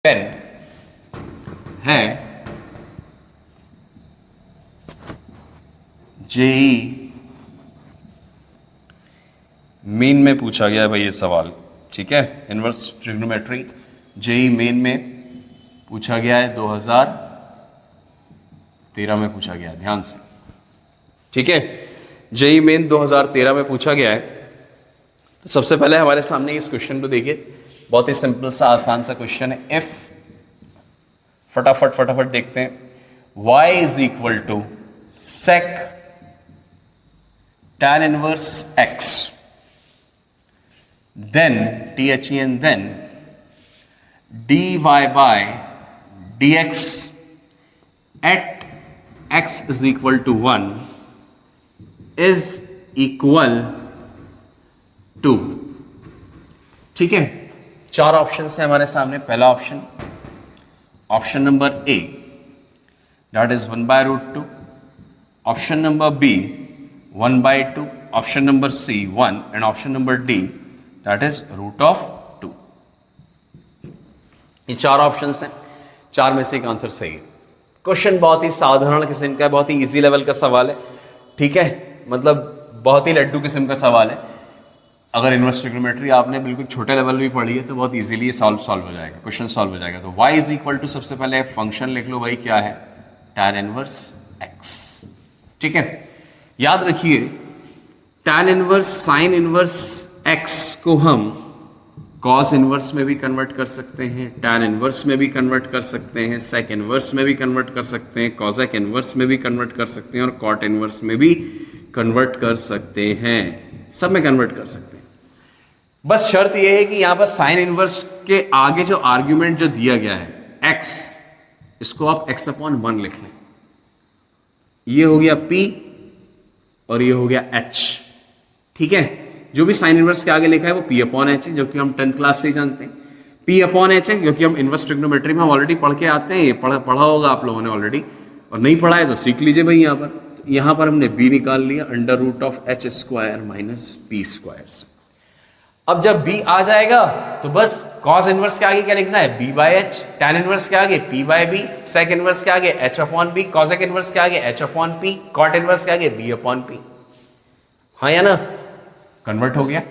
Pen है JEE main में पूछा गया है भाई ये सवाल, ठीक है। इनवर्स ट्रिग्नोमेट्री जेई मेन में पूछा गया है, 2013 में पूछा गया है, ध्यान से, ठीक है। जेई मेन 2013 में पूछा गया है। तो सबसे पहले हमारे सामने इस क्वेश्चन को देखिए, बहुत ही सिंपल सा आसान सा क्वेश्चन है। इफ फटाफट देखते हैं, y is equal to sec tan inverse x, then THEN then dy by dx at x is equal to 1 is equal to, ठीक है। चार ऑप्शन है हमारे सामने। पहला option number A, that is 1/√2, option number B 1/2, option number C 1 and option number D that is √2। ये चार option हैं, चार में से एक आंसर सही है। क्वेश्चन बहुत ही साधारण किस्म का है, बहुत ही इजी लेवल का सवाल है, ठीक है। मतलब बहुत ही लड्डू किस्म का सवाल है। अगर इनवर्स ट्रिग्नोमेट्री आपने बिल्कुल छोटे लेवल भी पढ़ी है तो बहुत इजीली ये सॉल्व हो जाएगा, क्वेश्चन सॉल्व हो जाएगा। तो y इज इक्वल टू, सबसे पहले फंक्शन लिख लो भाई, क्या है, tan इनवर्स x, ठीक है। याद रखिए tan inverse sine inverse x को हम cos इनवर्स में भी कन्वर्ट कर सकते हैं, tan इनवर्स में भी कन्वर्ट कर सकते हैं, sec इनवर्स में भी कन्वर्ट कर सकते हैं, cosec इनवर्स में भी कन्वर्ट कर सकते हैं और cot इनवर्स में भी कन्वर्ट कर सकते हैं, सब में कन्वर्ट कर सकते हैं। बस शर्त यह है कि यहां पर साइन इनवर्स के आगे जो आर्ग्यूमेंट जो दिया गया है x, इसको आप x/1 लिख लें। ये हो गया p और ये हो गया h, ठीक है। जो भी साइन इनवर्स के आगे लिखा है वो p/h है, जो कि हम 10th क्लास से ही जानते हैं। p/h है क्योंकि हम इनवर्स ट्रिग्नोमेट्री में हम ऑलरेडी पढ़ के आते हैं, ये पढ़ा होगा आप लोगों ने ऑलरेडी, और नहीं पढ़ा है तो सीख लीजिए भाई। यहां पर हमने b निकाल लिया, √(h²-p²) से। अब जब b आ जाएगा तो बस cos इनवर्स के आगे क्या लिखना है, b/h, tan इनवर्स के आगे p/b, sec इनवर्स के आगे h/b, cosec इनवर्स के आगे h/p, cot इनवर्स के आगे b/p। हाँ या ना, कन्वर्ट हो गया।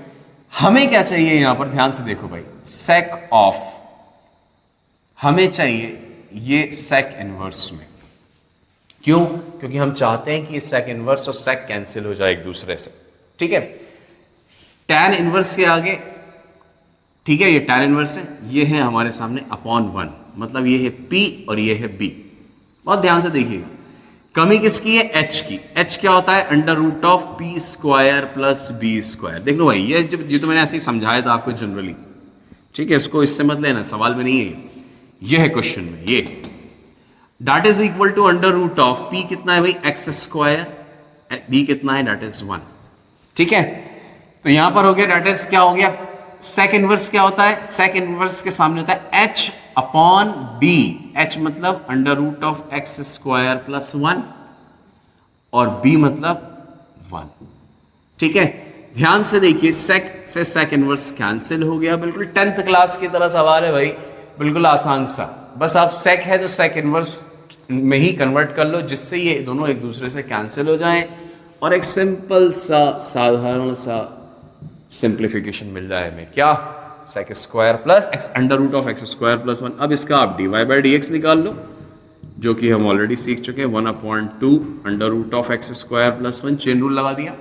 हमें क्या चाहिए यहां पर, ध्यान से देखो भाई, sec ऑफ हमें चाहिए ये sec इनवर्स में। क्यों? क्योंकि हम चाहते हैं कि ये sec इनवर्स और sec कैंसिल हो जाए एक दूसरे से, ठीक है। tan इनवर्स के आगे, ठीक है, ये tan इनवर्स है, ये है हमारे सामने /1, मतलब ये है p और ये है b। बहुत ध्यान से देखिएगा, कमी किसकी है, h की। h क्या होता है, √(p²+b²। देख लो भाई, ये तो मैंने ऐसे ही समझाया था आपको जनरली, ठीक है। इसको इससे मत लेना, सवाल में नहीं है ये है क्वेश्चन में। ये that is equal to √p कितना है भाई, x², b कितना है, दैट इज 1, ठीक है। तो यहां पर हो गया, दैट इज क्या हो गया, sec इनवर्स क्या होता है, sec इनवर्स के सामने होता है h/b, h मतलब √(x²+1 और b मतलब 1, ठीक है। ध्यान से देखिए, sec से sec इनवर्स कैंसिल हो गया, बिल्कुल 10th क्लास की तरह सवाल है भाई, बिल्कुल आसान सा। बस आप sec है तो sec इनवर्स में ही कन्वर्ट कर लो, जिससे ये दोनों एक दूसरे से कैंसिल हो जाएं और एक सिंपल सा साधारण सा सिंप्लीफिकेशन मिल जाए हमें, क्या, sec²+x√(x²+1। अब इसका आप dy/dx निकाल लो, जो कि हम ऑलरेडी सीख चुके हैं, 1/2 √(x²+1। चेन रूल लगा दिया,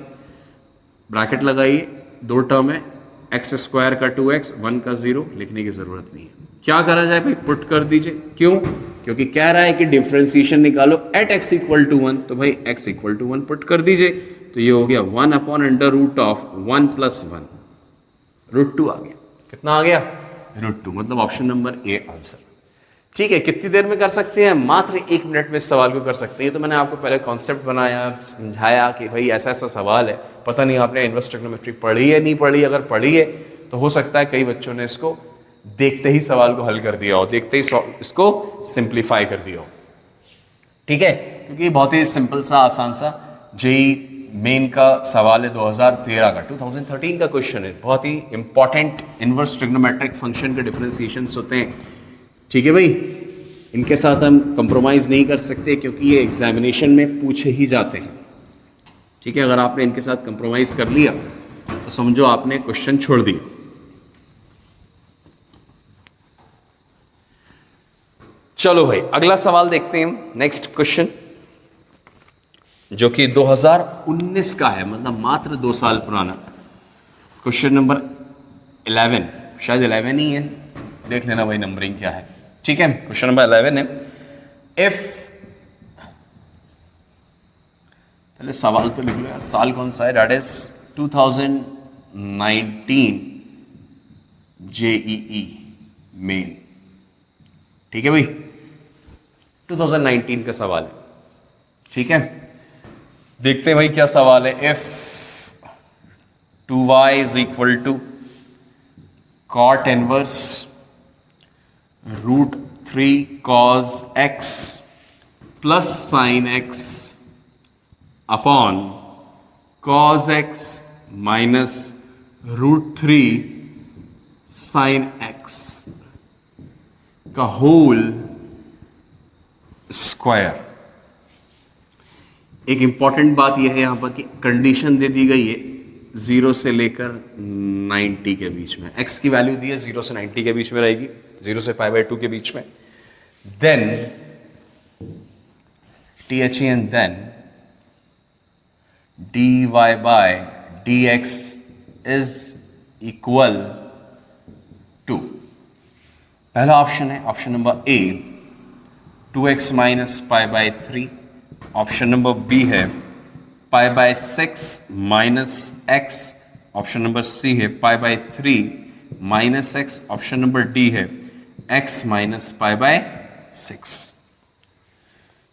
ब्रैकेट लगाइए, दो टर्म है, x² का 2x, 1 का 0, लिखने की जरूरत नहीं है। क्या करा जाए भाई, पुट कर दीजिए। क्यों? क्योंकि कह रहा है कि डिफरेंशिएशन निकालो एट x = 1, तो भाई x = 1 पुट कर दीजिए। तो ये हो गया 1/√(1+1), √2 आ गया। कितना आ गया, √2, मतलब ऑप्शन नंबर ए आंसर, ठीक है। कितनी देर में कर सकते हैं, मात्र 1 मिनट में इस सवाल को कर सकते हैं। तो मैंने आपको पहले कॉन्सेप्ट बनाया, समझाया कि भाई ऐसा ऐसा सवाल है, पता नहीं आपने इनवर्स ट्रिग्नोमेट्री पढ़ी है नहीं पढ़ी। अगर पढ़ी है तो हो सकता है कई बच्चों ने इसको देखते ही सवाल को हल कर दिया हो, देखते ही इसको सिंप्लीफाई कर दिया हो, ठीक है। क्योंकि बहुत ही सिंपल सा आसान सा जेई मेन का सवाल है, 2013 का, 2013 का क्वेश्चन है। बहुत ही इंपॉर्टेंट इनवर्स ट्रिग्नोमेट्रिक फंक्शन के डिफरेंशिएशंस होते हैं ठीक है भाई, इनके साथ हम कंप्रोमाइज़ नहीं कर सकते क्योंकि ये एग्जामिनेशन में पूछे ही जाते हैं। ठीक है, अगर आपने इनके साथ कंप्रोमाइज़ कर लिया तो समझो आपने क्वेश्चन छोड़ दिया। चलो भाई अगला सवाल देखते हैं। नेक्स्ट क्वेश्चन जो कि 2019 का है, मतलब मात्र 2 साल पुराना। क्वेश्चन नंबर 11, शायद 11 ही है, देख लेना भाई नंबरिंग क्या है। ठीक है, क्वेश्चन नंबर 11 है। इफ, पहले सवाल तो लिख लो यार, साल कौन सा है? That is 2019 JEE main. ठीक है भाई, 2019 का सवाल है। ठीक है, देखते हैं भाई क्या सवाल है। If 2y is equal to cot inverse √3 cos x plus sin x upon cos x minus √3 sin x का होल स्क्वायर। एक इंपॉर्टेंट बात यह है यहां पर कि कंडीशन दे दी गई है 0 से लेकर 90 के बीच में। x की वैल्यू दी है 0 से 90 के बीच में रहेगी, 0 से π/2 के बीच में। Then THEN then dy/dx is equal to, पहला ऑप्शन है option number A 2x minus π/3, option number B है π/6 minus x, option number C है π/3 minus x, option number D है x माइनस π/6।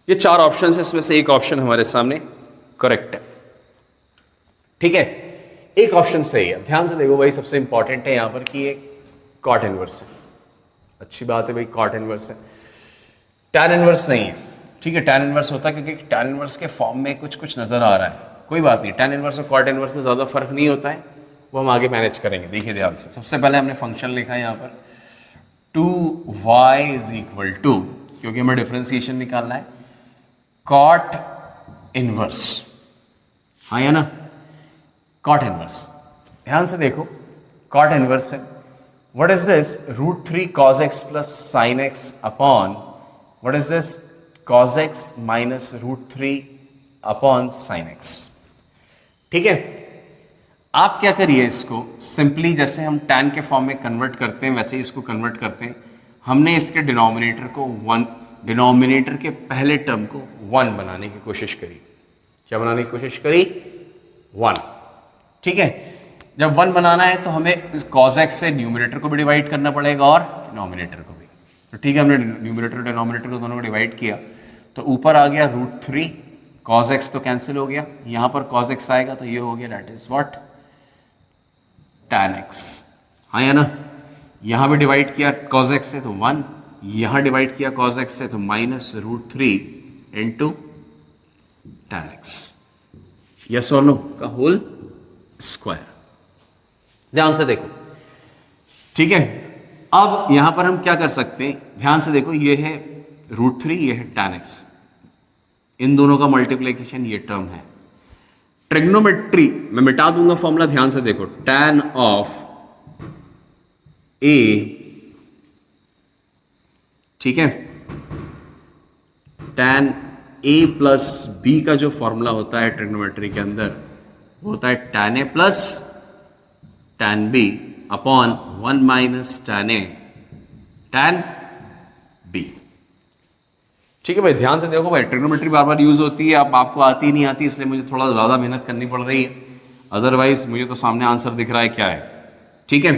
ये 4 ऑप्शन है, इसमें से एक ऑप्शन हमारे सामने करेक्ट है। ठीक है, एक ऑप्शन सही है। ध्यान से देखो भाई, सबसे इंपॉर्टेंट है यहां पर कि ये कॉट इनवर्स है। अच्छी बात है भाई, कॉट इनवर्स है, टैन इनवर्स नहीं है। ठीक है, टैन इनवर्स होता है क्योंकि टैन इनवर्स के फॉर्म में कुछ कुछ नजर आ रहा है, कोई बात नहीं। टैन इनवर्स और कॉट इनवर्स में ज़्यादा फर्क नहीं होता है, वो हम आगे मैनेज करेंगे। देखिए ध्यान से, सबसे पहले हमने फंक्शन लिखा है यहाँ पर 2y इज इक्वल टू, क्योंकि हमें डिफ्रेंसिएशन निकालना है, कॉट इनवर्स। हाँ या ना, कॉट इनवर्स। ध्यान से देखो, कॉट इनवर्स है, what is this? √3 cos x plus sin x upon what is this? cos x minus √3 upon sin x। ठीक है, आप क्या करिए, इसको सिंपली जैसे हम tan के फॉर्म में कन्वर्ट करते हैं वैसे ही इसको कन्वर्ट करते हैं। हमने इसके डिनोमिनेटर को 1, डिनोमिनेटर के पहले टर्म को 1 बनाने की कोशिश करी। क्या बनाने की कोशिश करी? 1। ठीक है, जब 1 बनाना है तो हमें cos x से न्यूमरेटर को भी डिवाइड करना पड़ेगा और डिनोमिनेटर को भी। तो ठीक है, हमने न्यूमरेटर और डिनोमिनेटर को दोनों को डिवाइड किया, तो ऊपर आ गया √3, cos x तो कैंसिल हो गया, यहां पर cos x आएगा तो ये हो गया, that is what? tan x। हाँ या ना, यहां भी डिवाइड किया cos x से तो 1, यहां डिवाइड किया cos x से तो माइनस √3 इंटू tan x। यस और नो का होल स्क्वायर। ध्यान से देखो, ठीक है। अब यहां पर हम क्या कर सकते हैं, ध्यान से देखो, ये है √3, ये है tan x, इन दोनों का मल्टीप्लीकेशन ये टर्म है। ट्रिग्नोमेट्री मैं मिटा दूंगा फॉर्मूला, ध्यान से देखो, tan ऑफ a, ठीक है, tan a प्लस b का जो फॉर्मूला होता है ट्रिग्नोमेट्री के अंदर वो होता है tan a plus tan b upon 1 minus tan a tan b। ठीक है भाई, ध्यान से देखो भाई, ट्रिग्नोमेट्री बार बार यूज होती है, अब आपको आती नहीं आती, इसलिए मुझे थोड़ा ज़्यादा मेहनत करनी पड़ रही है, अदरवाइज मुझे तो सामने आंसर दिख रहा है क्या है। ठीक है,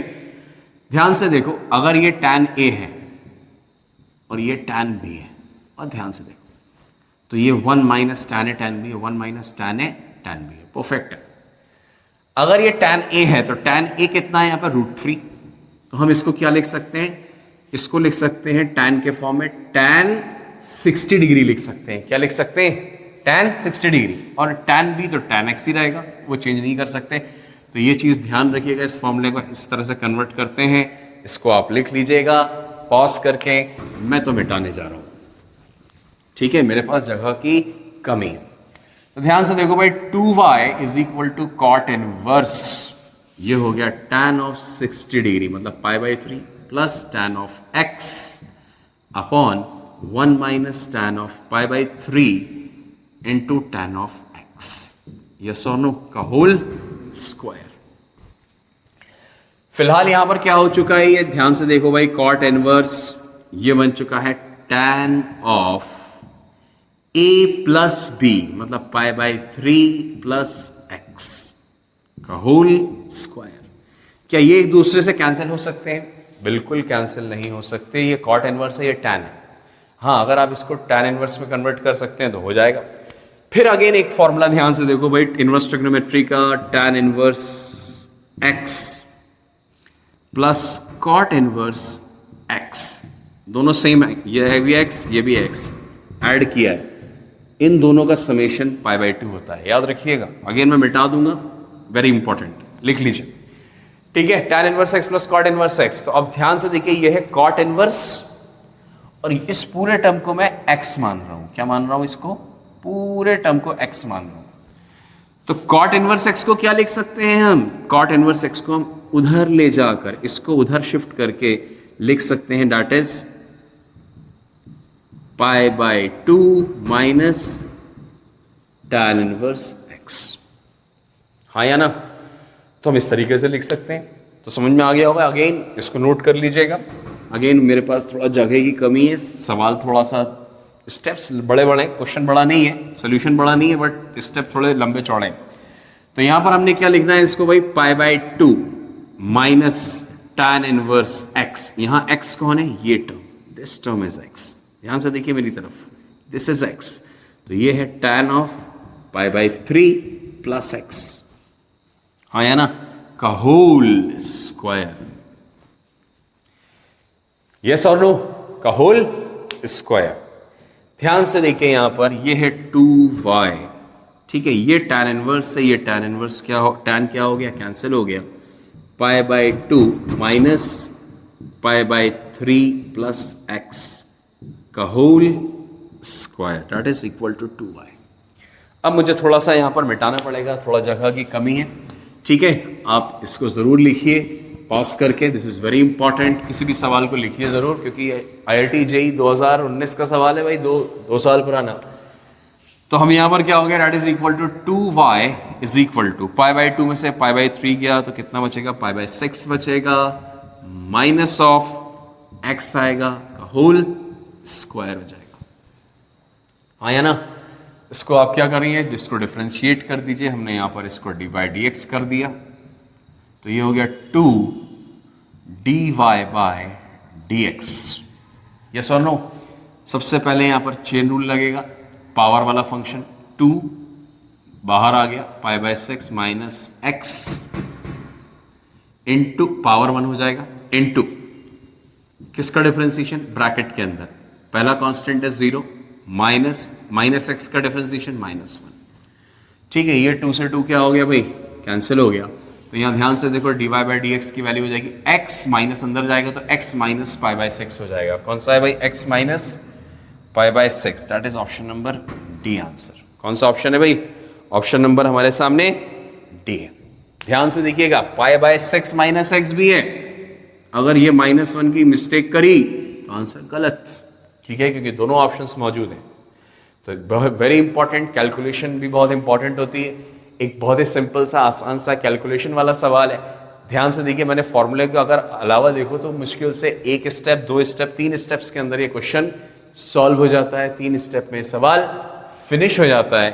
ध्यान से देखो, अगर ये tan a है और ये tan b है, और ध्यान से देखो तो ये 1 minus tan a tan b है, 1 minus tan a tan b है, परफेक्ट है। अगर ये tan a है तो tan a कितना है यहाँ पर? √3। तो हम इसको क्या लिख सकते हैं? इसको लिख सकते हैं tan के फॉर्म में tan 60 डिग्री लिख सकते हैं। क्या लिख सकते हैं? tan 60 degree. और tan b तो tan x ही रहेगा, वो चेंज नहीं कर सकते। तो ये चीज़ ध्यान रखिएगा, इस फॉर्मूले को इस तरह से कन्वर्ट करते हैं, इसको आप लिख लीजिएगा पॉज करके मैं तो मिटाने जा रहा हूं, ठीक है, मेरे पास जगह की कमी है। तो ध्यान से देखो भाई, 2y is equal to cot inverse, ये हो गया tan ऑफ 60 डिग्री मतलब π/3 plus tan of x upon 1 minus tan of π/3 into tan of x, यस और नो का होल स्क्वायर। फिलहाल यहां पर क्या हो चुका है, ये ध्यान से देखो भाई, कॉट इनवर्स ये बन चुका है tan of a plus b मतलब π/3 प्लस x का होल स्क्वायर। क्या ये एक दूसरे से कैंसिल हो सकते हैं? बिल्कुल कैंसिल नहीं हो सकते, ये कॉट इनवर्स है, ये tan है। हाँ, अगर आप इसको tan इनवर्स में कन्वर्ट कर सकते हैं तो हो जाएगा। फिर अगेन एक फॉर्मूला ध्यान से देखो भाई, इनवर्स ट्रिग्नोमेट्री का, tan inverse x plus cot inverse x, दोनों सेम है, ये है भी x ये भी x, ऐड किया है, इन दोनों का समेशन π/2 होता है, याद रखिएगा। अगेन मैं मिटा दूंगा, वेरी इंपॉर्टेंट, लिख लीजिए, ठीक है, tan inverse x plus cot inverse x। तो अब ध्यान से देखिए, ये है कॉट इनवर्स और इस पूरे टर्म को मैं x मान रहा हूं। क्या मान रहा हूं? इसको पूरे टर्म को x मान रहा हूं। तो कॉट इनवर्स x को क्या लिख सकते हैं हम? कॉट इनवर्स x को हम उधर ले जाकर, इसको उधर शिफ्ट करके लिख सकते हैं, that is π/2 minus tan inverse x। हाँ या ना? तो हम इस तरीके से लिख सकते हैं। तो समझ में आ गया होगा। अगेन इसको नोट कर लीजिएगा। अगेन मेरे पास थोड़ा जगह की कमी है, सवाल थोड़ा सा स्टेप्स बड़े बड़े, क्वेश्चन बड़ा नहीं है, सोल्यूशन बड़ा नहीं है, बट स्टेप थोड़े लंबे चौड़े हैं। तो यहां पर हमने क्या लिखना है इसको भाई, π/2 माइनस tan इनवर्स x। यहां x कौन है? ये term, this term is x। ध्यान से देखिए मेरी तरफ, दिस इज x। तो ये है tan ऑफ π/3 प्लस x, हाँ या ना, का होल स्क्वायर। यस और नो? का होल स्क्वायर। ध्यान से देखिए यहां पर, ये है 2y, ठीक है, ये tan इनवर्स से ये tan इनवर्स क्या हो, tan क्या हो गया? कैंसिल हो गया। π/2 माइनस π/3 प्लस x का whole square, that is equal to 2y। अब मुझे थोड़ा सा यहां पर मिटाना पड़ेगा, थोड़ा जगह की कमी है, ठीक है। आप इसको जरूर लिखिए पॉज करके, दिस इज वेरी इंपॉर्टेंट। किसी भी सवाल को लिखिए जरूर, क्योंकि IIT JEE 2019 का सवाल है भाई, दो साल पुराना। तो हम यहाँ पर क्या हो गया, that is equal to 2y is equal to π/2 में से π/3 गया तो कितना बचेगा? π/6 बचेगा, माइनस ऑफ x आएगा का होल स्क्वायर हो जाएगा, हाँ या ना। इसको आप क्या करेंगे, जिसको डिफरेंशिएट कर दीजिए। हमने यहाँ पर इसको dy/dx कर दिया, तो ये हो गया 2dy/dx। यस और नो? सबसे पहले यहाँ पर चेन रूल लगेगा, पावर वाला फंक्शन, 2 बाहर आ गया, π/6 माइनस x इंटू पावर 1 हो जाएगा, इंटू किसका डिफरेंशिएशन? ब्रैकेट के अंदर पहला कांस्टेंट है 0, माइनस x का डिफरेंशिएशन -1, ठीक है। ये 2 से 2 क्या हो गया भाई? कैंसिल हो गया। तो यहाँ ध्यान से देखो, dy/dx की वैल्यू हो जाएगी, x माइनस अंदर जाएगा तो x माइनस π/6 हो जाएगा। कौन सा है भाई? x minus π/6, that is option number D answer. कौन सा ऑप्शन है भाई? ऑप्शन नंबर हमारे सामने डी है। ध्यान से देखिएगा, π/6 माइनस x भी है। अगर ये -1 की मिस्टेक करी तो आंसर गलत, ठीक है, क्योंकि दोनों ऑप्शंस मौजूद हैं। तो वेरी इंपॉर्टेंट, कैलकुलेशन भी बहुत इंपॉर्टेंट होती है। एक बहुत ही सिंपल सा आसान सा कैलकुलेशन वाला सवाल है। ध्यान से देखिए, मैंने फॉर्मूले को अगर अलावा देखो तो मुश्किल से 1 स्टेप, 2 स्टेप, 3 स्टेप्स के अंदर ये क्वेश्चन सॉल्व हो जाता है। 3 स्टेप में सवाल फिनिश हो जाता है,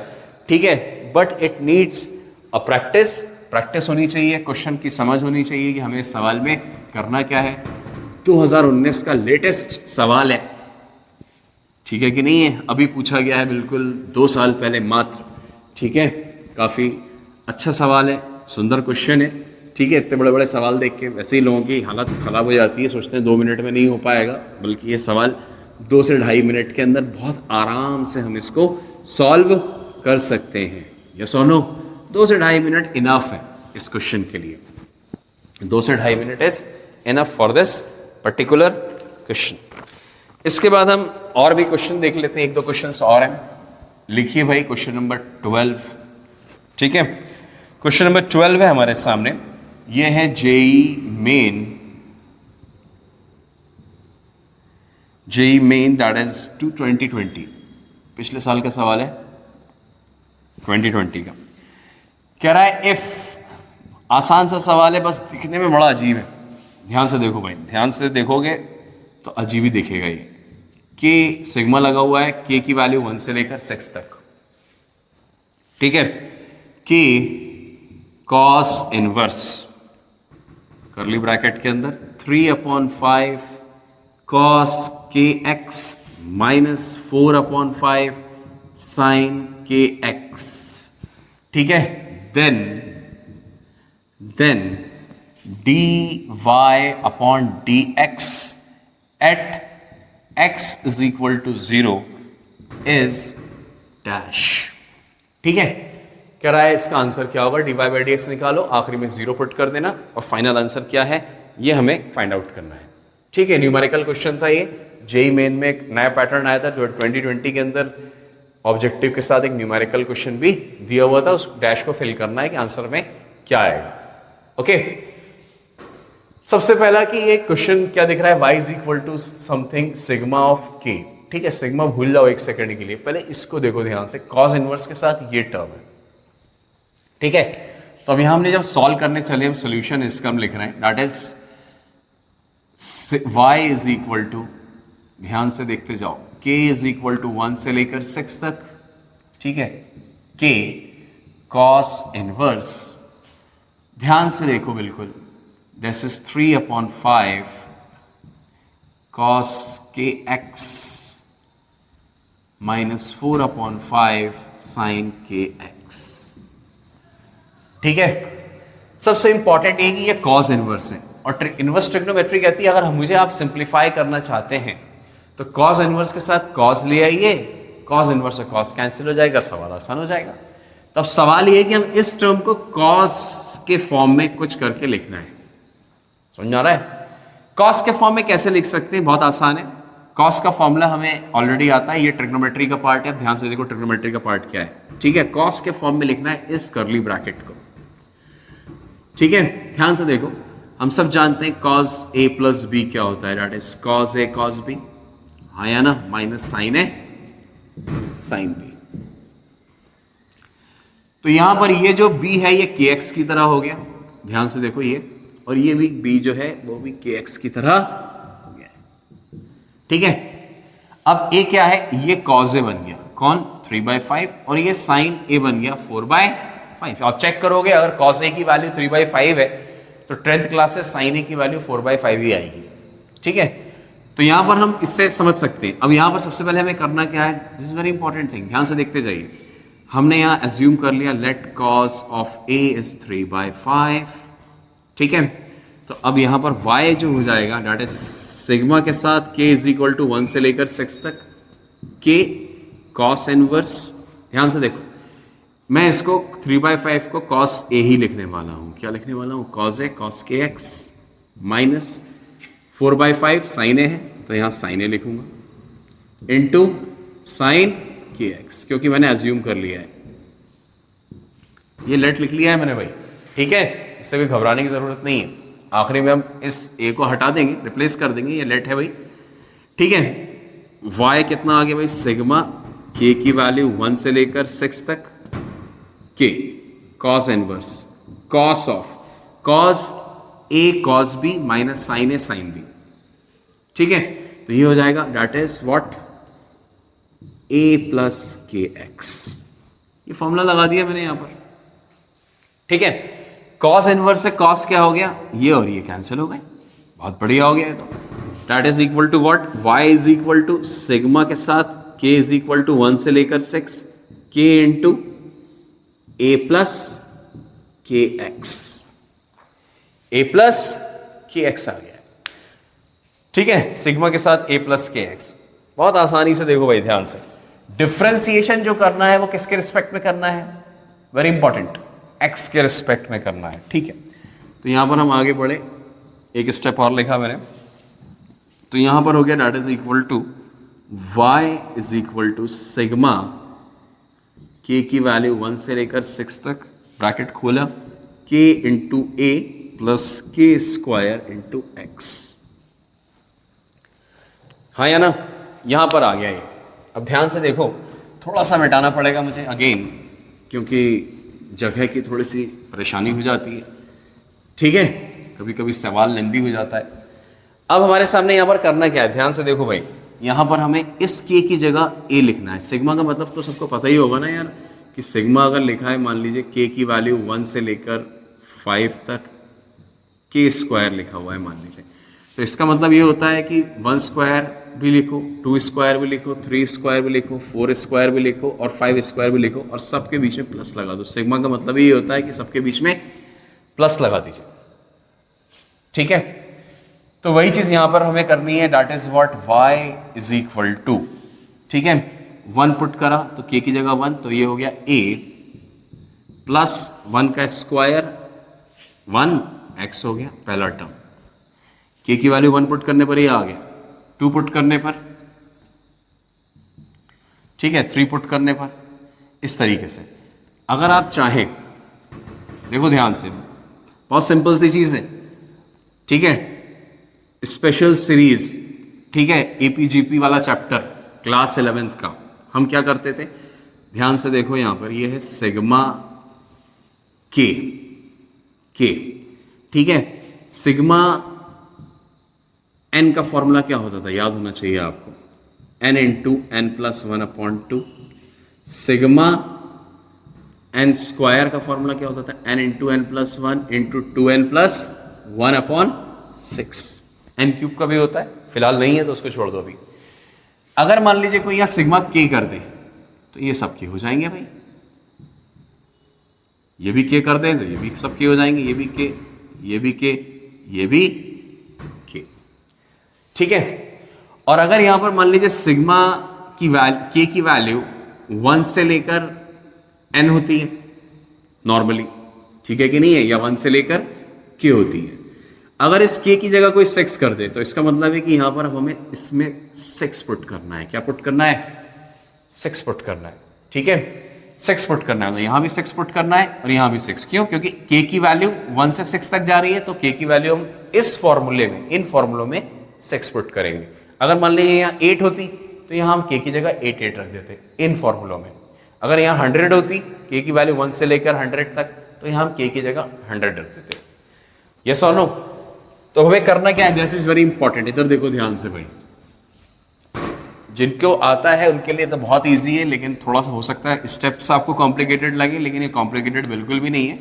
ठीक है। But it needs a practice होनी चाहिए, क्वेश्चन की समझ होनी चाहिए कि हमें इस सवाल में करना क्या है। 2019 का लेटेस्ट सवाल है, ठीक है कि नहीं है? अभी पूछा गया है, बिल्कुल 2 साल पहले मात्र, ठीक है। काफ़ी अच्छा सवाल है, सुंदर क्वेश्चन है, ठीक है। इतने बड़े बड़े सवाल देख के वैसे ही लोगों की हालत ख़राब हो जाती है, सोचते हैं 2 मिनट में नहीं हो पाएगा, बल्कि ये सवाल 2 से 2.5 मिनट के अंदर बहुत आराम से हम इसको सॉल्व कर सकते हैं। यस और नो? 2 से 2.5 मिनट इनफ है इस क्वेश्चन के लिए। 2 से 2.5 minute is enough for this particular question. इसके बाद हम और भी क्वेश्चन देख लेते हैं, एक दो क्वेश्चंस और हैं। लिखिए भाई क्वेश्चन नंबर 12। ठीक है, क्वेश्चन नंबर 12 है हमारे सामने। ये है जेई मेन दैट इज 2020, पिछले साल का सवाल है 2020 का। कह रहा है इफ, आसान सा सवाल है, बस दिखने में बड़ा अजीब है। ध्यान से देखो भाई, ध्यान से देखोगे तो अजीब ही दिखेगा ये। के सिग्मा लगा हुआ है, के की वैल्यू 1 से लेकर 6 तक। ठीक है, के कॉस इनवर्स करली ब्रैकेट के अंदर 3/5 cos k x minus 4/5 sine k x. ठीक है, then dy upon dx at x is equal to 0 is dash. ठीक है, कह रहा है इसका आंसर क्या होगा, dy बाई dx निकालो, आखिरी में 0 पुट कर देना और फाइनल आंसर क्या है ये हमें फाइंड आउट करना है। ठीक है, न्यूमेरिकल क्वेश्चन था ये। जेई मेन में एक नया पैटर्न आया था 2020 के अंदर, ऑब्जेक्टिव के साथ एक न्यूमेरिकल क्वेश्चन भी दिया हुआ था। उस डैश को फिल करना है कि आंसर में क्या आएगा। ओके, सबसे पहला कि ये क्वेश्चन क्या दिख रहा है, y is equal to something sigma of k। ठीक है, सिग्मा भूल जाओ एक सेकंड के लिए, पहले इसको देखो ध्यान से, कॉस इनवर्स के साथ ये टर्म है। ठीक है, तो अब यहां हमने जब सॉल्व करने चले, हम सोल्यूशन इसका हम लिख रहे हैं, that is y is equal to, ध्यान से देखते जाओ, k इज इक्वल टू 1 से लेकर 6 तक। ठीक है, k कॉस इनवर्स, ध्यान से देखो बिल्कुल, this is 3/5 cos k x minus 4/5 sine k x. ठीक है, सबसे इंपॉर्टेंट ये कि ये कॉस इनवर्स है और इनवर्स ट्रिग्नोमेट्री कहती है अगर मुझे आप सिंप्लीफाई करना चाहते हैं तो कॉस इनवर्स के साथ कॉस ले आइए, कॉस इनवर्स से कॉस कैंसिल हो जाएगा, सवाल आसान हो जाएगा। तब सवाल ये है कि हम इस टर्म को कॉस के फॉर्म में कुछ करके लिखना है। समझ आ रहा है? कॉस के फॉर्म में कैसे लिख सकते हैं, बहुत आसान है। कॉस का फॉर्मूला हमें ऑलरेडी आता है, ये ट्रिग्नोमेट्री का पार्ट है। ध्यान से देखो ट्रिग्नोमेट्री का पार्ट क्या है। ठीक है, कॉस के फॉर्म में लिखना है इस कर्ली ब्रैकेट को। ठीक है, ध्यान से देखो, हम सब जानते हैं कॉस ए प्लस बी क्या होता है, that is cos A cos B, हाँ या ना, minus sine A sine B. तो यहां पर ये जो b है ये kx की तरह हो गया, ध्यान से देखो ये, और ये भी b जो है वो भी kx की तरह हो गया। ठीक है, अब a क्या है, ये cos a बन गया, कौन, 3/5, और ये sin a बन गया 4/5। आप चेक करोगे अगर cos a की वैल्यू 3/5 है तो 10th क्लास से sin a की वैल्यू 4/5 ही आएगी। ठीक है, तो यहां पर हम इससे समझ सकते हैं। अब यहां पर सबसे पहले हमें करना क्या है, this is very important thing, ध्यान से देखते जाइए। हमने यहां एज्यूम कर लिया let cos of a is 3/5। ठीक है, तो अब यहां पर y जो हो जाएगा दैट इज सिग्मा के साथ k इज इक्वल टू 1 से लेकर 6 तक, k cos इनवर्स। ध्यान से देखो, मैं इसको 3/5 को cos a ही लिखने वाला हूं। क्या लिखने वाला हूं, cos a cos kx minus 4/5 sine a है तो यहां साइन a लिखूंगा इनटू साइन kx, क्योंकि मैंने एज्यूम कर लिया है, ये लेट लिख लिया है मैंने भाई। ठीक है, इससे कोई घबराने की जरूरत नहीं है। आखिरी में हम इस a को हटा देंगे, रिप्लेस कर देंगे, ये लेट है भाई। ठीक है, y कितना आ गया भाई, सिग्मा k की वैल्यू 1 से लेकर 6 तक, k cos inverse cos of cos a cos b minus sine a sine b। ठीक है, तो ये हो जाएगा that is what, a plus k x. ये फॉर्मूला लगा दिया मैंने यहां पर। ठीक है, cos इनवर्स से cos क्या हो गया, ये और ये कैंसिल हो गए, बहुत बढ़िया हो गया है। तो that is equal to what, y is equal to sigma के साथ k इज इक्वल टू 1 से लेकर 6, k into a plus k x, a plus k x आ गया। ठीक है, सिग्मा के साथ a प्लस के एक्स, बहुत आसानी से देखो भाई, ध्यान से। डिफ्रेंसिएशन जो करना है वो किसके रिस्पेक्ट में करना है, वेरी इंपॉर्टेंट, x के रिस्पेक्ट में करना है। ठीक है, तो यहां पर हम आगे बढ़े, एक स्टेप और लिखा मैंने, तो यहां पर हो गया that is equal to y is equal to sigma k की वैल्यू 1 से लेकर 6 तक, ब्रैकेट खोला, k into A plus k square into x. हाँ या ना, यहां पर आ गया ये। अब ध्यान से देखो, थोड़ा सा मिटाना पड़ेगा मुझे अगेन, क्योंकि जगह की थोड़ी सी परेशानी हो जाती है, ठीक है, कभी कभी सवाल लेंदी हो जाता है। अब हमारे सामने यहाँ पर करना क्या है, ध्यान से देखो भाई, यहाँ पर हमें इस के की जगह ए लिखना है। सिग्मा का मतलब तो सबको पता ही होगा ना यार, कि सिग्मा अगर लिखा है, मान लीजिए के की वैल्यू 1 से लेकर 5 तक, के स्क्वायर लिखा हुआ है मान लीजिए, तो इसका मतलब ये होता है कि 1 स्क्वायर भी लिखो, 2 स्क्वायर भी लिखो, 3 स्क्वायर भी लिखो, 4 स्क्वायर भी लिखो और 5 स्क्वायर भी लिखो, और सबके बीच में प्लस लगा दो। सिग्मा का मतलब ये होता है कि सबके बीच में प्लस लगा दीजिए, ठीक है। तो वही चीज यहां पर हमें करनी है, that is what y is equal to, ठीक है, 1 पुट करा तो k की जगह 1, तो ये हो गया a प्लस 1 का स्क्वायर 1x हो गया पहला टर्म, k की वैल्यू 1 पुट करने पर ये आ गया, 2 पुट करने पर, ठीक है, 3 पुट करने पर, इस तरीके से। अगर आप चाहें, देखो ध्यान से, बहुत सिंपल सी चीज है, ठीक है, स्पेशल सीरीज, ठीक है, एपीजीपी वाला चैप्टर क्लास 11th का, हम क्या करते थे, ध्यान से देखो यहां पर, ये है सिग्मा के, ठीक है, सिग्मा एन का फॉर्मूला क्या होता था, याद होना चाहिए आपको, n into n plus 1/2, sigma n square का फॉर्मूला क्या होता था, n into n plus 1 into 2n plus 1/6, n cube का भी होता है, फिलहाल नहीं है तो उसको छोड़ दो अभी। अगर मान लीजिए कोई यहां सिग्मा के कर दे, तो ये सब के हो जाएंगे भाई, ये भी के कर दें तो ये भी सब के हो जाएंगे, ये भी के, ये भी के, ये भी के, ठीक है। और अगर यहां पर मान लीजिए सिग्मा की के की वैल्यू 1 से लेकर n होती है नॉर्मली, ठीक है कि नहीं है, या 1 से लेकर k होती है, अगर इस k की जगह कोई 6 कर दे, तो इसका मतलब है कि यहां पर हमें इसमें 6 पुट करना है। क्या पुट करना है, 6 पुट करना है, ठीक है, 6 पुट करना है, तो यहां भी 6 पुट करना है और यहां भी 6, क्यों, क्योंकि k की वैल्यू 1 से 6 तक जा रही है, तो k की वैल्यू हम इस फॉर्मूले में, इन फॉर्मूलों में 6 पुट करेंगे। अगर मान लीजिए यहाँ 8 होती, तो यहाँ हम k की जगह 8 रख देते इन फॉर्मूलों में। अगर यहाँ 100 होती, k की वैल्यू 1 से लेकर 100 तक, तो यहाँ हम k की जगह 100 रख देते। यस और नो? तो हमें करना क्या है, दैट इज वेरी इंपॉर्टेंट। इधर देखो ध्यान से भाई, जिनको आता है उनके लिए तो बहुत इजी है, लेकिन थोड़ा सा हो सकता है स्टेप्स आपको कॉम्प्लिकेटेड लगे, लेकिन ये कॉम्प्लिकेटेड बिल्कुल भी नहीं है।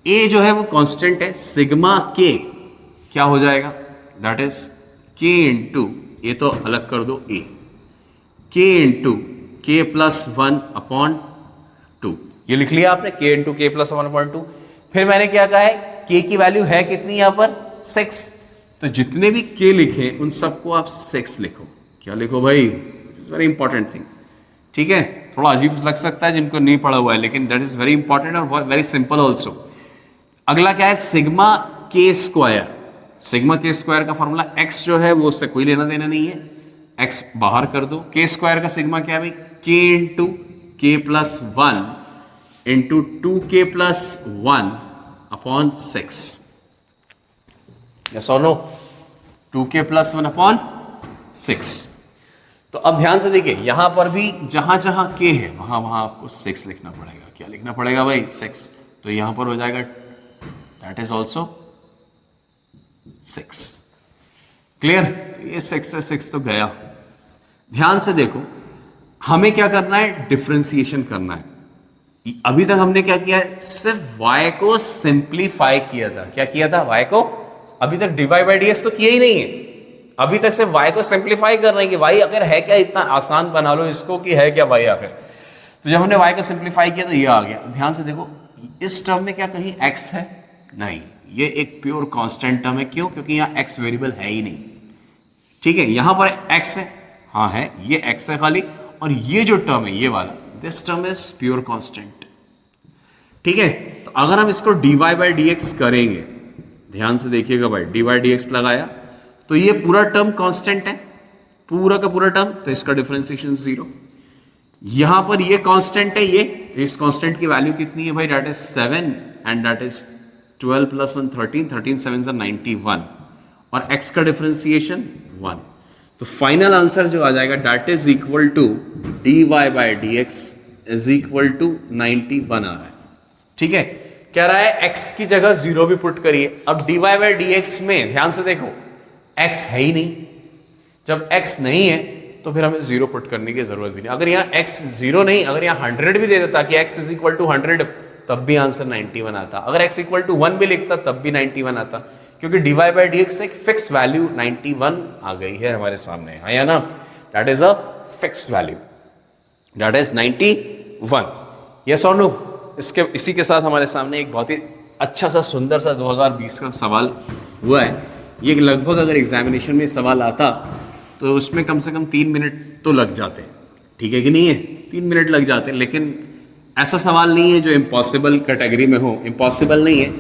ए जो है वो कांस्टेंट है, सिग्मा के क्या हो जाएगा, दैट इज के इंटू, ये तो अलग कर दो, ए के इंटू के प्लस 1/2, ये लिख लिया आपने, के इंटू के प्लस 1/2। फिर मैंने क्या कहा है, के की वैल्यू है कितनी यहाँ पर, 6, तो जितने भी के लिखे उन सबको आप 6 लिखो। क्या लिखो भाई, this is very important thing, ठीक है, थोड़ा अजीब लग सकता है जिनको नहीं पढ़ा हुआ है, लेकिन दैट इज वेरी इंपॉर्टेंट और वेरी सिंपल ऑल्सो। अगला क्या है, सिग्मा के स्क्वायर, सिग्मा के स्क्वायर का फॉर्मूला x जो है वो उससे कोई लेना देना नहीं है, x बाहर कर दो। के स्क्वायर का सिग्मा क्या है भाई, k इंटू के plus 1 into 2k plus 1/6, yes और नो, 2k प्लस 1/6। तो अब ध्यान से देखिए, यहां पर भी जहां जहां k है वहां वहां आपको 6 लिखना पड़ेगा। क्या लिखना पड़ेगा भाई, 6, तो यहां पर हो जाएगा दैट इज ऑल्सो 6, क्लियर। तो ये 6 से 6 तो गया। ध्यान से देखो, हमें क्या करना है, डिफरेंशिएशन करना है। अभी तक हमने क्या किया है, सिर्फ y को सिंप्लीफाई किया था। क्या किया था, y को, अभी तक dy बाई dx तो किया ही नहीं है, अभी तक सिर्फ y को सिंप्लीफाई कर रहे हैं कि y आखिर है क्या, इतना आसान बना लो इसको कि है क्या y आखिर। तो जब हमने y को सिंप्लीफाई किया तो ये आ गया। ध्यान से देखो, इस टर्म में क्या कहीं x है, नहीं, ये एक प्योर कांस्टेंट टर्म है। क्यों, क्योंकि यहाँ x वेरिएबल है ही नहीं, ठीक है। यहां पर x है, हाँ है, ये x है खाली, और ये जो टर्म है ये वाला, this term is pure constant, ठीक है। तो अगर हम इसको dy बाई dx करेंगे, ध्यान से देखिएगा भाई, dy dx लगाया तो ये पूरा टर्म कांस्टेंट है, पूरा का पूरा टर्म, तो इसका डिफरेंशिएशन 0। यहां पर ये कांस्टेंट है, ये इस कांस्टेंट की वैल्यू कितनी है भाई, that is 7 and that is 12 plus 1 13, 13 7 91, और x का डिफरेंशिएशन 1। तो फाइनल आंसर जो आ जाएगा that is equal to dy by d x is equal to 91 आ रहा है। ठीक है, कह रहा है x की जगह 0 भी पुट करिए। अब dy बाई डी एक्स में ध्यान से देखो x है ही नहीं, जब x नहीं है तो फिर हमें 0 पुट करने की जरूरत भी नहीं। अगर यहाँ x 0 नहीं, अगर यहाँ 100 भी दे देता कि x इज इक्वल टू 100, तब भी आंसर 91 आता। अगर x इक्वल टू 1 भी लिखता तब भी 91 आता, क्योंकि dy बाई डी एक्स एक फिक्स वैल्यू 91 आ गई है हमारे सामने, है या ना, that is a fix value, that is 91। Yes और नो? इसी के साथ हमारे सामने एक बहुत ही अच्छा सा सुंदर सा 2020 का सवाल हुआ है। ये लगभग अगर एग्जामिनेशन में सवाल आता तो उसमें कम से कम 3 मिनट तो लग जाते हैं, ठीक है कि नहीं है, 3 मिनट लग जाते हैं। लेकिन ऐसा सवाल नहीं है जो इम्पॉसिबल कैटेगरी में हो, इम्पॉसिबल नहीं है,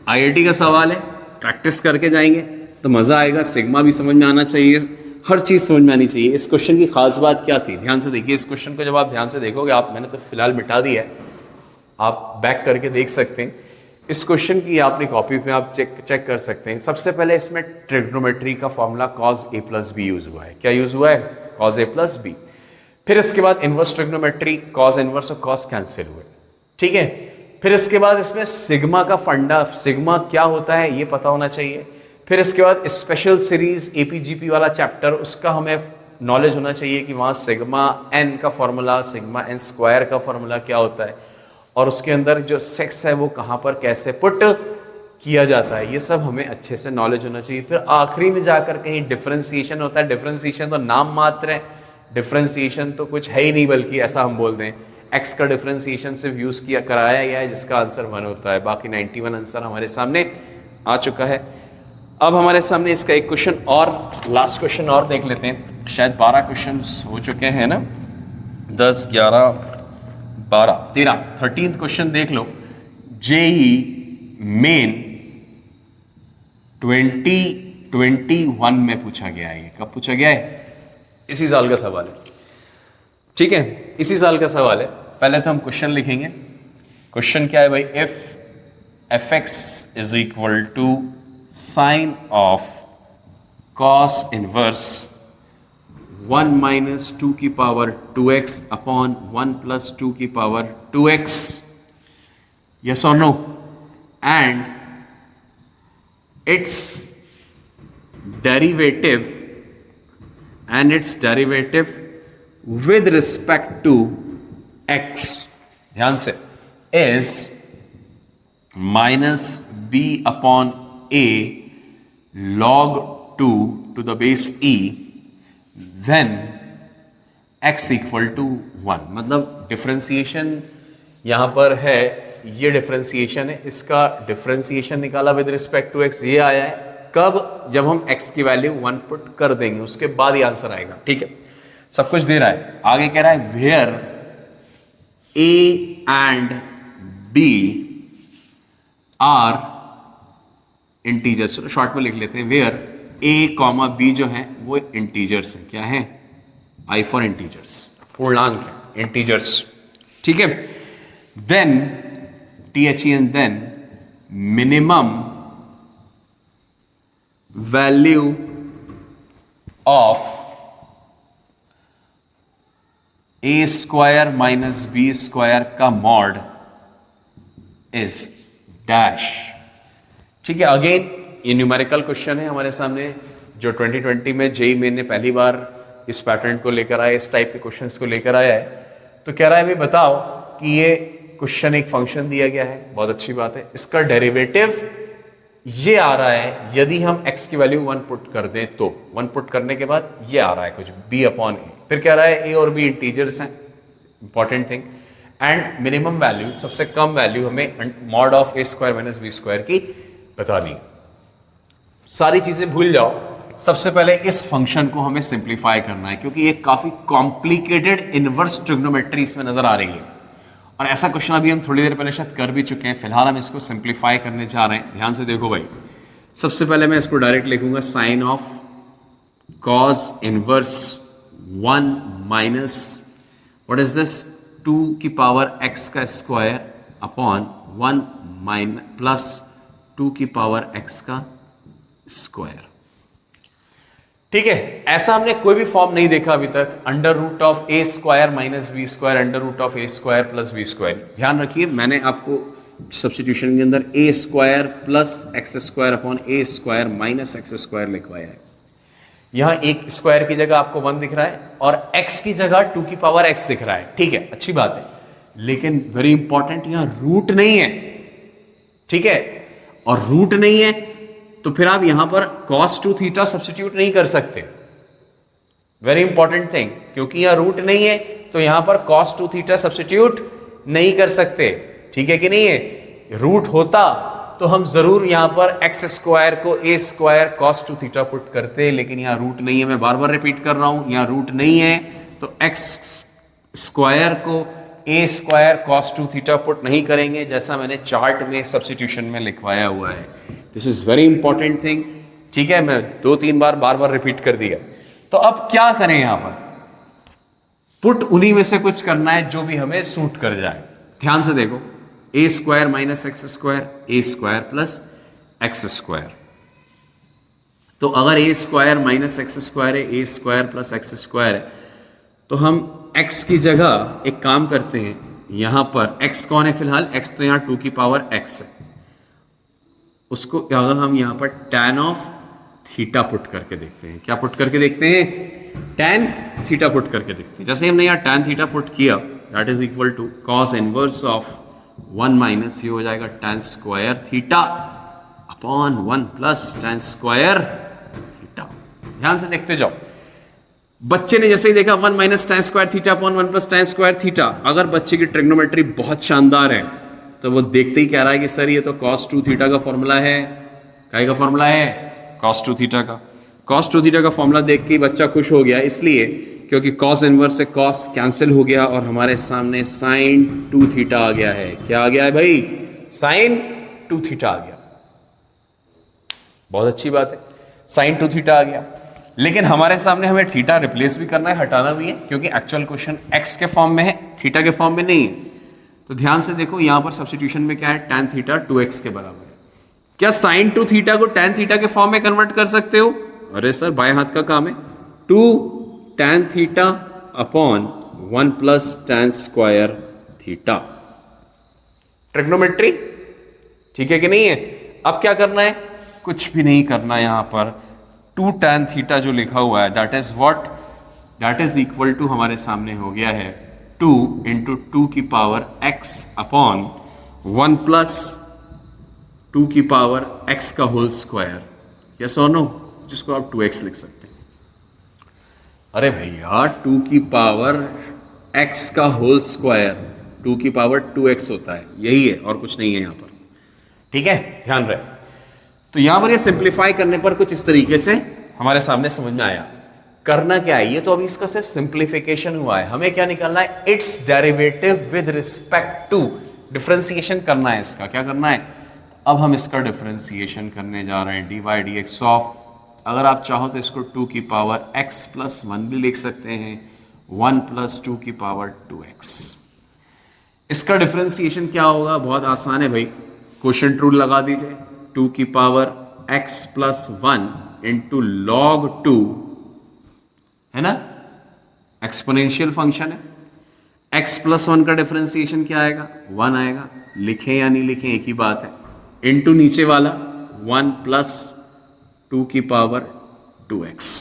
आईआईटी का सवाल है, प्रैक्टिस करके जाएंगे तो मज़ा आएगा। सिग्मा भी समझ में आना चाहिए, हर चीज़ समझ में आनी चाहिए। इस क्वेश्चन की खास बात क्या थी, ध्यान से देखिए। इस क्वेश्चन को जब आप ध्यान से देखोगे, आप, मैंने तो फिलहाल मिटा दिया है, आप बैक करके देख सकते हैं। इस क्वेश्चन की अपनी कॉपी में आप चेक कर सकते हैं। सबसे पहले इसमें ट्रिग्नोमेट्री का formula cos a plus B use हुआ है। क्या यूज हुआ है? cos a plus B. फिर इसके बाद इनवर्स ट्रिग्नोमेट्री, cos इनवर्स और cos कैंसिल हुए, ठीक है। फिर इसके बाद इसमें सिग्मा का फंडा, सिग्मा क्या होता है ये पता होना चाहिए। फिर इसके बाद स्पेशल सीरीज एपीजीपी वाला चैप्टर, उसका हमें नॉलेज होना चाहिए कि वहाँ सिग्मा एन का फॉर्मूला, सिग्मा एन स्क्वायर का फॉर्मूला क्या होता है, और उसके अंदर जो सेक्स है वो कहाँ पर कैसे पुट किया जाता है, ये सब हमें अच्छे से नॉलेज होना चाहिए। फिर आखिरी में जाकर कहीं डिफरेंशिएशन होता है। डिफरेंशिएशन तो नाम मात्र है, डिफरेंशिएशन तो कुछ है ही नहीं, बल्कि ऐसा हम बोल दें x का डिफरेंशिएशन सिर्फ यूज किया कराया गया है, जिसका आंसर 1 होता है। बाकी 91 आंसर हमारे सामने आ चुका है। अब हमारे सामने इसका एक क्वेश्चन और, लास्ट क्वेश्चन और देख लेते हैं। शायद 12 क्वेश्चन हो चुके हैं ना, 10 11 12 13, 13th क्वेश्चन देख लो। जेई मेन 2021 में पूछा गया है। ये कब पूछा गया है? इसी साल का सवाल है, ठीक है, इसी साल का सवाल है। पहले तो हम क्वेश्चन लिखेंगे। क्वेश्चन क्या है भाई? If fx is equal to sine of cos inverse 1 minus 2 की पावर 2x अपॉन 1 प्लस 2 की पावर 2x, यस और no, and its derivative with respect to x, ध्यान से, is minus b upon a log 2 to the base e when x equal to 1। मतलब differentiation यहां पर है, ये डिफरेंशिएशन है, इसका डिफरेंशिएशन निकाला विद रिस्पेक्ट टू x, ये आया है कब? जब हम x की वैल्यू 1 पुट कर देंगे, उसके बाद ये आंसर आएगा, ठीक है। सब कुछ दे रहा है। आगे कह रहा है where a and b are integers. चलो शॉर्ट में लिख लेते हैं, वेयर a कॉमा b जो है वो इंटीजर्स है। क्या है? I फॉर इंटीजर्स, पूर्णांक है, इंटीजर्स, ठीक है। Then THEN, then minimum value of a square minus b square का मॉड is dash, ठीक है। अगेन ये न्यूमेरिकल क्वेश्चन है हमारे सामने, जो 2020 में जेईई मेन ने पहली बार इस पैटर्न को लेकर आया, इस टाइप के क्वेश्चंस को लेकर आया है। तो कह रहा है भाई बताओ कि ये क्वेश्चन एक फंक्शन दिया गया है, बहुत अच्छी बात है, इसका डेरिवेटिव ये आ रहा है यदि हम x की वैल्यू 1 पुट कर दें तो 1 पुट करने के बाद ये आ रहा है कुछ b अपॉन a। फिर कह रहा है a और b इंटीजर्स हैं, important thing, and minimum value, सबसे कम वैल्यू हमें mod of a square minus B square की बतानी। सारी चीजें भूल जाओ, सबसे पहले इस फंक्शन को हमें सिंप्लीफाई करना है, क्योंकि ये काफी कॉम्प्लिकेटेड इनवर्स ट्रिग्नोमेट्री इसमें नजर आ रही है, और ऐसा क्वेश्चन अभी हम थोड़ी देर पहले शायद कर भी चुके हैं। फिलहाल हम इसको सिंप्लीफाई करने जा रहे हैं। ध्यान से देखो भाई, सबसे पहले मैं इसको डायरेक्ट लिखूंगा sine of cos inverse 1 minus what is this 2 की पावर x का स्क्वायर अपॉन 1 माइनस प्लस 2 की पावर x का स्क्वायर। ठीक है, ऐसा हमने कोई भी फॉर्म नहीं देखा अभी तक, under root of A square minus B square under root of A square plus B square. ध्यान रखिए मैंने आपको सब्स्टिट्यूशन के अंदर A square plus X square upon A square minus X square लिखवाया है। यहां एक स्क्वायर की जगह आपको 1 दिख रहा है और x की जगह 2 की पावर x दिख रहा है। ठीक है, अच्छी बात है, लेकिन वेरी इंपॉर्टेंट यहां रूट नहीं है। ठीक है, और रूट नहीं है तो फिर आप यहां पर cos 2 थीटा सब्स्टिट्यूट नहीं कर सकते। वेरी इंपॉर्टेंट थिंग, क्योंकि यहां रूट नहीं है तो यहां पर cos 2 थीटा सब्स्टिट्यूट नहीं कर सकते। ठीक है कि नहीं है, रूट होता तो हम जरूर यहां पर एक्स स्क्वायर को ए स्क्वायर cos 2 थीटा पुट करते, लेकिन यहां रूट नहीं है। मैं बार बार रिपीट कर रहा हूं, यहां रूट नहीं है तो एक्स स्क्वायर को ए स्क्वायर cos 2 थीटा पुट नहीं करेंगे, जैसा मैंने चार्ट में सब्स्टिट्यूशन में लिखवाया हुआ है। This is very important thing. ठीक है, मैं 2-3 बार बार रिपीट कर दिया। तो अब क्या करें, यहां पर पुट उन्हीं में से कुछ करना है जो भी हमें सूट कर जाए। ध्यान से देखो, ए स्क्वायर माइनस एक्स स्क्वायर ए स्क्वायर प्लस एक्स स्क्वायर। तो अगर ए स्क्वायर माइनस एक्स स्क्वायर है, ए स्क्वायर प्लस एक्स स्क्वायर है, तो हम एक्स की जगह एक काम करते हैं, यहां पर एक्स कौन है फिलहाल, एक्स तो यहां 2 की पावर एक्स है, उसको अगर हम यहां पर tan ऑफ थीटा पुट करके देखते हैं। क्या पुट करके देखते हैं, tan थीटा पुट करके देखते हैं। जैसे हमने यहां tan थीटा पुट किया, that is equal to cos inverse of 1 minus ये हो जाएगा tan square theta upon 1 plus tan square theta. ध्यान से देखते जाओ, बच्चे ने जैसे ही देखा 1 minus tan square theta upon 1 plus tan square theta, अगर बच्चे की ट्रिग्नोमेट्री बहुत शानदार है तो वो देखते ही कह रहा है कि सर ये तो cos 2 थीटा का फॉर्मूला है। काय का फॉर्मूला है, cos 2 थीटा का। cos 2 थीटा का फॉर्मूला देख के बच्चा खुश हो गया, इसलिए क्योंकि cos इनवर्स से cos कैंसिल हो गया और हमारे सामने sin 2 थीटा आ गया है। क्या आ गया है भाई, sin 2 थीटा आ गया। बहुत अच्छी बात है, sin 2 थीटा आ गया। लेकिन हमारे सामने हमें थीटा रिप्लेस भी करना है, हटाना भी है, क्योंकि एक्चुअल क्वेश्चन x के फॉर्म में है, थीटा के फॉर्म में नहीं है। तो ध्यान से देखो, यहां पर सब्स्टिट्यूशन में क्या है, tan थीटा 2x के बराबर है। क्या sin 2 थीटा को tan थीटा के फॉर्म में कन्वर्ट कर सकते हो? अरे सर बाएं हाथ का काम है, 2 tan theta upon 1 plus tan square theta. Trigonometry ठीक है कि नहीं है। अब क्या करना है, कुछ भी नहीं करना, यहां पर 2 tan थीटा जो लिखा हुआ है that is what, that is equal to हमारे सामने हो गया है 2 इंटू 2 की पावर x अपॉन 1 प्लस 2 की पावर x का होल स्क्वायर। यस और नो, जिसको आप 2x लिख सकते हैं। अरे भैया 2 की पावर x का होल स्क्वायर 2 की पावर 2x होता है, यही है और कुछ नहीं है यहां पर। ठीक है, ध्यान रहे। तो यहां पर ये सिंप्लीफाई करने पर कुछ इस तरीके से हमारे सामने समझ में आया। करना क्या है, ये तो अभी इसका सिर्फ सिंप्लीफिकेशन हुआ है, हमें क्या निकालना है, its derivative with respect to, differentiation करना है इसका। क्या करना है, अब हम इसका डिफरेंशिएशन करने जा रहे हैं, D by d x of, अगर आप चाहो तो इसको 2 की पावर x प्लस 1 भी लिख सकते हैं, 1 प्लस 2 की पावर 2x। इसका डिफरेंशिएशन क्या होगा, बहुत आसान है भाई, क्वोशिएंट रूल लगा दीजिए, 2 की power x plus 1 into log 2, है ना, एक्सपोनेंशियल फंक्शन है। x प्लस 1 का डिफरेंशिएशन क्या आएगा, 1 आएगा, लिखें या नहीं लिखें एक ही बात है, इंटू नीचे वाला 1 प्लस 2 की पावर 2x।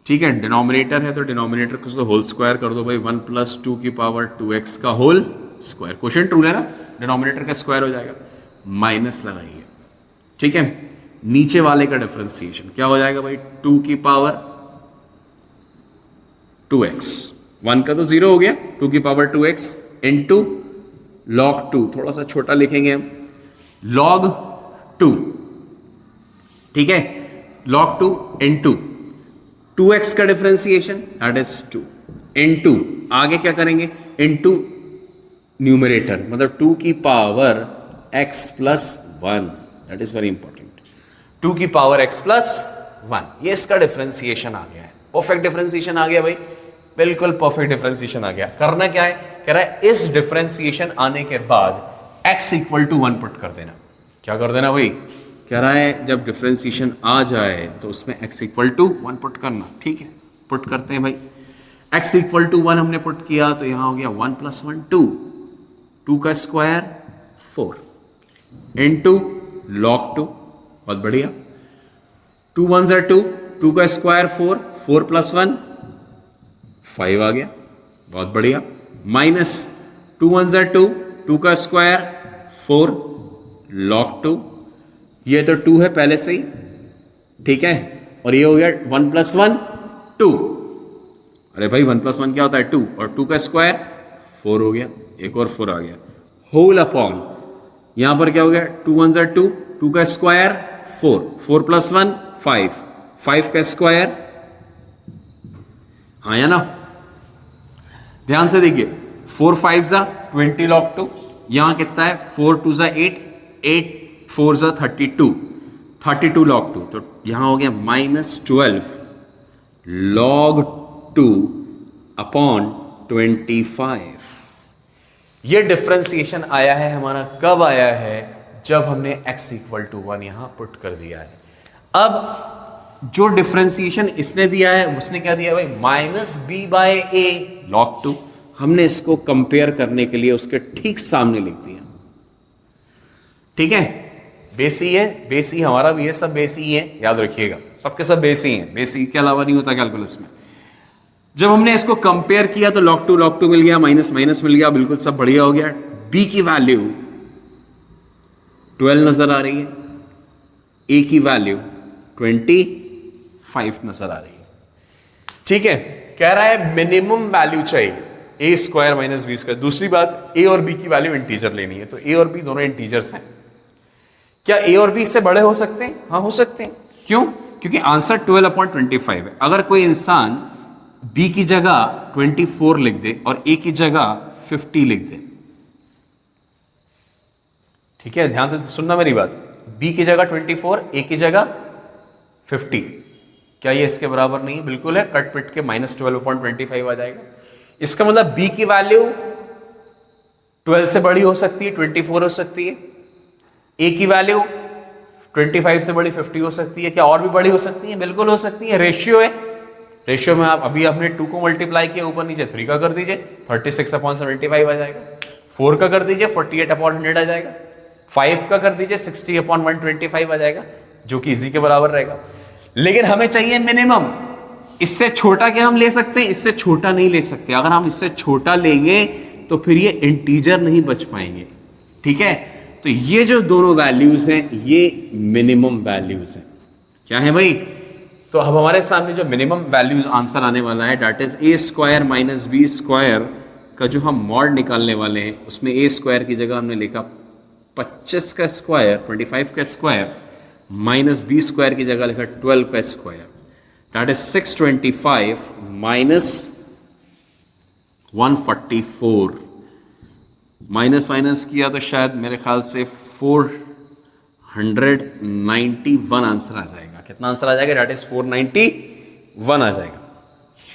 ठीक है, डिनोमिनेटर है तो डिनोमिनेटर को तो होल स्क्वायर कर दो भाई, 1 प्लस 2 की पावर 2x का होल स्क्वायर, क्वोशिएंट रूल है ना, डिनोमिनेटर का स्क्वायर हो जाएगा, माइनस लगाइए। ठीक है, नीचे वाले का डिफरेंशिएशन क्या हो जाएगा भाई, 2 की पावर 2x, 1 का तो 0 हो गया, 2 की पावर 2x इंटू log 2, थोड़ा सा छोटा लिखेंगे हम, log 2। ठीक है, log 2 इंटू 2x का डिफरेंशिएशन दैट इज 2 इंटू आगे क्या करेंगे, इंटू न्यूमरेटर, मतलब 2 की power x plus 1, that is very important. 2 की पावर x प्लस 1, ये इसका डिफरेंशिएशन आ गया है। परफेक्ट डिफरेंशिएशन आ गया भाई, बिल्कुल परफेक्ट डिफरेंशिएशन आ गया। करना क्या है, कह रहा है इस डिफरेंशिएशन आने के बाद x इक्वल टू 1 पुट कर देना। क्या कर देना भाई, कह रहा है जब डिफरेंशिएशन आ जाए तो उसमें x इक्वल टू 1 पुट करना। ठीक है, पुट करते हैं भाई। x इक्वल टू 1 हमने पुट किया तो यहां हो गया 1 प्लस 1 2, 2 का स्क्वायर 4 इंटू log 2, बहुत बढ़िया। 2 1 ज़ा 2, 2 का स्क्वायर 4, 4 प्लस 1 5 आ गया, बहुत बढ़िया। माइनस 2 1 ज़ा 2, 2 का स्क्वायर 4 log 2, ये तो 2 है पहले से ही, ठीक है। और ये हो गया 1 प्लस 1 2, अरे भाई 1 प्लस 1 क्या होता है 2, और 2 का स्क्वायर 4 हो गया, एक और 4 आ गया, होल अपॉन यहां पर क्या हो गया 2 1 ज़ा 2, 2 का स्क्वायर 4, 4 प्लस 1 5, 5 का स्क्वायर आया ना। ध्यान से देखिए 4 5 ज़ा 20 log 2, यहां कितना है 4 2 ज़ा 8, 8 4 ज़ा 32, 32 log 2, तो यहां हो गया -12 log 2 अपॉन 25। ये डिफरेंशिएशन आया है हमारा, कब आया है, जब हमने x इक्वल टू 1 यहां पुट कर दिया है। अब जो डिफरेंशिएशन इसने दिया है उसने क्या दिया भाई, -b/a log 2, हमने इसको कंपेयर करने के लिए उसके ठीक सामने लिख दिया। ठीक है, बेस ही है, बेस ही हमारा भी है, सब बेस ही है, याद रखिएगा सबके सब बेस ही है, बेस ही के अलावा नहीं होता कैलकुलस में। जब हमने इसको कंपेयर किया तो log 2 मिल गया, माइनस माइनस मिल गया, बिल्कुल सब बढ़िया हो गया। b की वैल्यू 12 नजर आ रही है, a की वैल्यू 25 नजर आ रही है। ठीक है, कह रहा है मिनिमम वैल्यू चाहिए a square minus B square. दूसरी बात, a और b की वैल्यू इंटीजर लेनी है, तो a और b दोनों इंटीजर्स हैं। क्या a और b इससे बड़े हो सकते हैं? हाँ हो सकते हैं। क्यों? क्योंकि आंसर 12/25 है। अगर कोई इंसान b की जगह 24 लिख दे और a की जगह 50 लिख दे, ठीक है, ध्यान से सुनना मेरी बात, b की जगह 24, a की जगह 50, क्या ये इसके बराबर नहीं? बिल्कुल है, कट पिट के -12/25 आ जाएगा। इसका मतलब b की वैल्यू 12 से बड़ी हो सकती है, 24 हो सकती है, a की वैल्यू 25 से बड़ी 50 हो सकती है। क्या और भी बड़ी हो सकती है? बिल्कुल हो सकती है, रेशियो है। रेशियो में आप अभी आपने 2 को मल्टीप्लाई किया ऊपर नीचे, 3 का कर दीजिए 36/75 आ जाएगा, 4 का कर दीजिए 48/100 आ जाएगा, 5 का कर दीजिए 60/125 आ जाएगा, जो कि इजी के बराबर रहेगा। लेकिन हमें चाहिए मिनिमम, इससे छोटा क्या हम ले सकते हैं? इससे छोटा नहीं ले सकते। अगर हम इससे छोटा लेंगे तो फिर ये इंटीजर नहीं बच पाएंगे। ठीक है, तो ये जो दोनों वैल्यूज हैं ये मिनिमम वैल्यूज हैं। क्या है भाई? तो अब हमारे सामने जो मिनिमम वैल्यूज आंसर आने वाला है, that is a square minus B square का जो हम मॉड निकालने वाले हैं, उसमें a स्क्वायर की जगह हमने लिखा 25 का स्क्वायर, 25 का स्क्वायर, माइनस बी स्क्वायर की जगह लिखा 12 का स्क्वायर, डेट इज 625 माइनस 144। माइनस माइनस किया तो शायद मेरे ख्याल से 491 आंसर आ जाएगा। कितना आंसर आ जाएगा? डेट इज 491 आ जाएगा।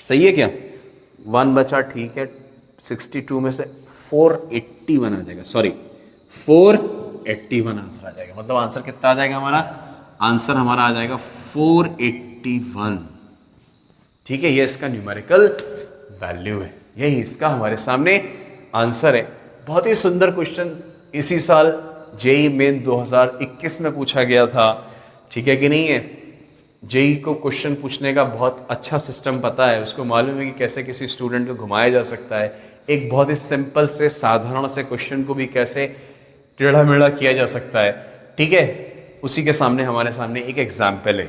सही है क्या? 1 बचा, ठीक है, 62 में से 481 आ जाएगा, सॉरी 481 आंसर आ जाएगा। मतलब आंसर कितना आ जाएगा हमारा? आंसर हमारा आ जाएगा 481। ठीक है, ये इसका न्यूमेरिकल वैल्यू है, यही इसका हमारे सामने आंसर है। बहुत ही सुंदर क्वेश्चन इसी साल जेई मेन 2021 में पूछा गया था। ठीक है कि नहीं है? जेई को क्वेश्चन पूछने का बहुत अच्छा सिस्टम पता है, उसको मालूम है कि कैसे किसी स्टूडेंट को घुमाया जा सकता है। एक बहुत ही सिंपल से साधारण से क्वेश्चन को भी कैसे टेढ़ा मेढ़ा किया जा सकता है। ठीक है, उसी के सामने हमारे सामने एक एग्जाम्पल है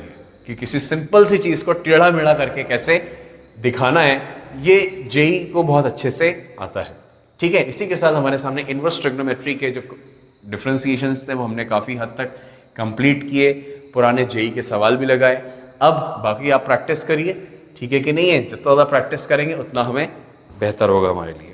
कि किसी सिंपल सी चीज़ को टेढ़ा मेढ़ा करके कैसे दिखाना है, ये जेई को बहुत अच्छे से आता है। ठीक है, इसी के साथ हमारे सामने इनवर्स ट्रिग्नोमेट्री के जो डिफरेंशिएशंस थे वो हमने काफ़ी हद तक कंप्लीट किए, पुराने जेई के सवाल भी लगाए। अब बाकी आप प्रैक्टिस करिए, ठीक है कि नहीं है? जितना ज़्यादा प्रैक्टिस करेंगे उतना हमें बेहतर होगा हमारे लिए।